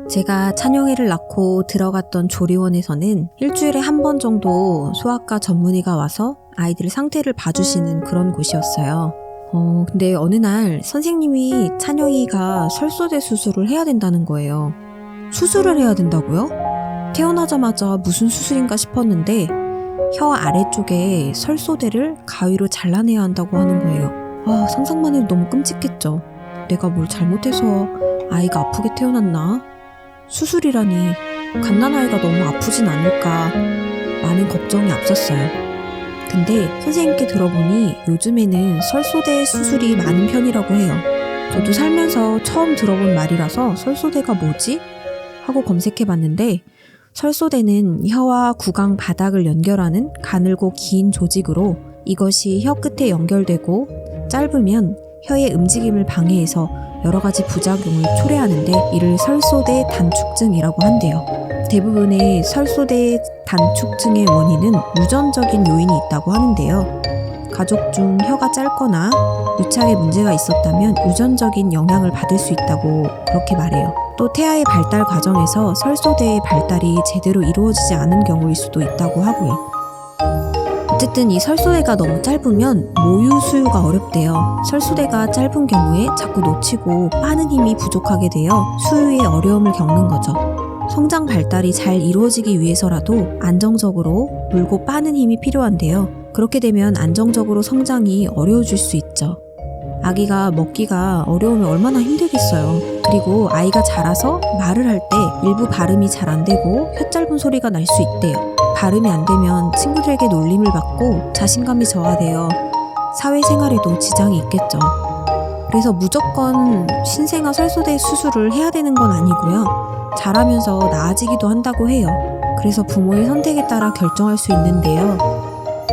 제가 찬영이를 낳고 들어갔던 조리원에서는 일주일에 한 번 정도 소아과 전문의가 와서 아이들 상태를 봐주시는 그런 곳이었어요. 근데 어느 날 선생님이 찬영이가 설소대 수술을 해야 된다는 거예요. 수술을 해야 된다고요? 태어나자마자 무슨 수술인가 싶었는데 혀 아래쪽에 설소대를 가위로 잘라내야 한다고 하는 거예요. 상상만 해도 너무 끔찍했죠. 내가 뭘 잘못해서 아이가 아프게 태어났나? 수술이라니 갓난아이가 너무 아프진 않을까 많은 걱정이 앞섰어요. 근데 선생님께 들어보니 요즘에는 설소대 수술이 많은 편이라고 해요. 저도 살면서 처음 들어본 말이라서 설소대가 뭐지? 하고 검색해봤는데 설소대는 혀와 구강 바닥을 연결하는 가늘고 긴 조직으로 이것이 혀 끝에 연결되고 짧으면 혀의 움직임을 방해해서 여러 가지 부작용을 초래하는데 이를 설소대 단축증이라고 한대요. 대부분의 설소대 단축증의 원인은 유전적인 요인이 있다고 하는데요. 가족 중 혀가 짧거나 유착에 문제가 있었다면 유전적인 영향을 받을 수 있다고 그렇게 말해요. 또 태아의 발달 과정에서 설소대의 발달이 제대로 이루어지지 않은 경우일 수도 있다고 하고요. 어쨌든 이 설소대가 너무 짧으면 모유 수유가 어렵대요. 설소대가 짧은 경우에 자꾸 놓치고 빠는 힘이 부족하게 되어 수유에 어려움을 겪는 거죠. 성장 발달이 잘 이루어지기 위해서라도 안정적으로 물고 빠는 힘이 필요한데요. 그렇게 되면 안정적으로 성장이 어려워질 수 있죠. 아기가 먹기가 어려우면 얼마나 힘들겠어요. 그리고 아이가 자라서 말을 할 때 일부 발음이 잘 안 되고 혀 짧은 소리가 날 수 있대요. 발음이 안 되면 친구들에게 놀림을 받고 자신감이 저하되어 사회생활에도 지장이 있겠죠. 그래서 무조건 신생아 설소대 수술을 해야 되는 건 아니고요. 자라면서 나아지기도 한다고 해요. 그래서 부모의 선택에 따라 결정할 수 있는데요.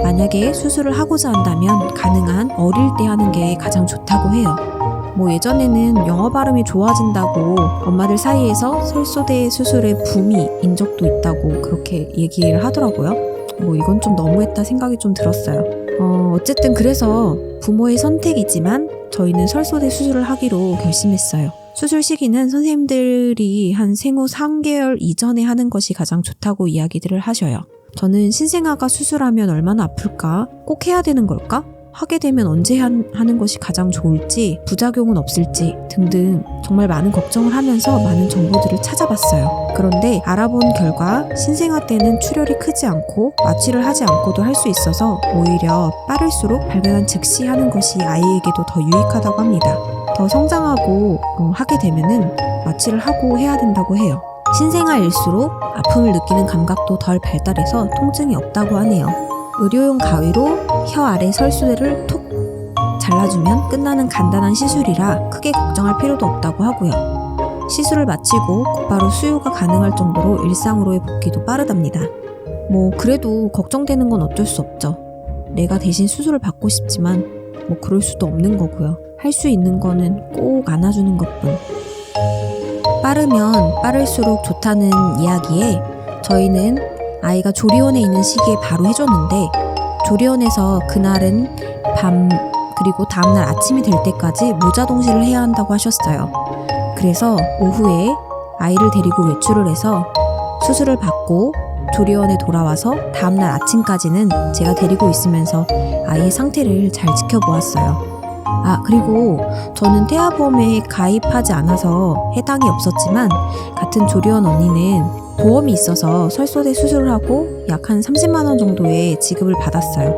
만약에 수술을 하고자 한다면 가능한 어릴 때 하는 게 가장 좋다고 해요. 예전에는 영어 발음이 좋아진다고 엄마들 사이에서 설소대 수술의 붐이 인 적도 있다고 그렇게 얘기를 하더라고요. 이건 좀 너무했다 생각이 좀 들었어요. 어쨌든 그래서 부모의 선택이지만 저희는 설소대 수술을 하기로 결심했어요. 수술 시기는 선생님들이 한 생후 3개월 이전에 하는 것이 가장 좋다고 이야기들을 하셔요. 저는 신생아가 수술하면 얼마나 아플까? 꼭 해야 되는 걸까? 하게 되면 언제 하는 것이 가장 좋을지, 부작용은 없을지 등등 정말 많은 걱정을 하면서 많은 정보들을 찾아봤어요. 그런데 알아본 결과 신생아 때는 출혈이 크지 않고 마취를 하지 않고도 할 수 있어서 오히려 빠를수록 발견한 즉시 하는 것이 아이에게도 더 유익하다고 합니다. 더 성장하고 하게 되면은 마취를 하고 해야 된다고 해요. 신생아일수록 아픔을 느끼는 감각도 덜 발달해서 통증이 없다고 하네요. 의료용 가위로 혀 아래 설소대를 톡 잘라주면 끝나는 간단한 시술이라 크게 걱정할 필요도 없다고 하고요. 시술을 마치고 곧바로 수유가 가능할 정도로 일상으로의 복귀도 빠르답니다. 그래도 걱정되는 건 어쩔 수 없죠. 내가 대신 수술을 받고 싶지만 그럴 수도 없는 거고요. 할 수 있는 거는 꼭 안아주는 것뿐. 빠르면 빠를수록 좋다는 이야기에 저희는 아이가 조리원에 있는 시기에 바로 해줬는데 조리원에서 그날은 밤 그리고 다음날 아침이 될 때까지 모자동실을 해야 한다고 하셨어요. 그래서 오후에 아이를 데리고 외출을 해서 수술을 받고 조리원에 돌아와서 다음날 아침까지는 제가 데리고 있으면서 아이의 상태를 잘 지켜보았어요. 그리고 저는 태아보험에 가입하지 않아서 해당이 없었지만 같은 조리원 언니는 보험이 있어서 설소대 수술을 하고 약 한 30만 원 정도의 지급을 받았어요.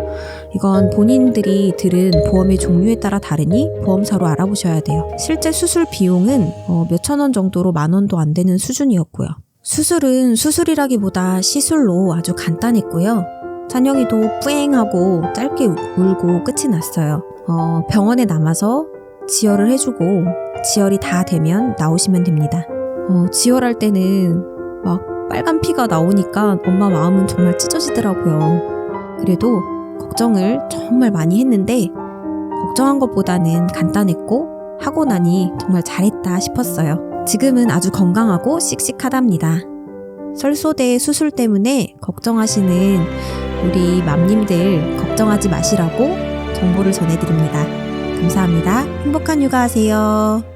이건 본인들이 들은 보험의 종류에 따라 다르니 보험사로 알아보셔야 돼요. 실제 수술 비용은 몇천 원 정도로 10,000원도 안 되는 수준이었고요. 수술은 수술이라기보다 시술로 아주 간단했고요. 찬영이도 뿌앵하고 짧게 울고 끝이 났어요. 병원에 남아서 지혈을 해주고 지혈이 다 되면 나오시면 됩니다. 지혈할 때는 막 빨간 피가 나오니까 엄마 마음은 정말 찢어지더라고요. 그래도 걱정을 정말 많이 했는데 걱정한 것보다는 간단했고 하고 나니 정말 잘했다 싶었어요. 지금은 아주 건강하고 씩씩하답니다. 설소대 수술 때문에 걱정하시는 우리 맘님들 걱정하지 마시라고 정보를 전해드립니다. 감사합니다. 행복한 육아하세요.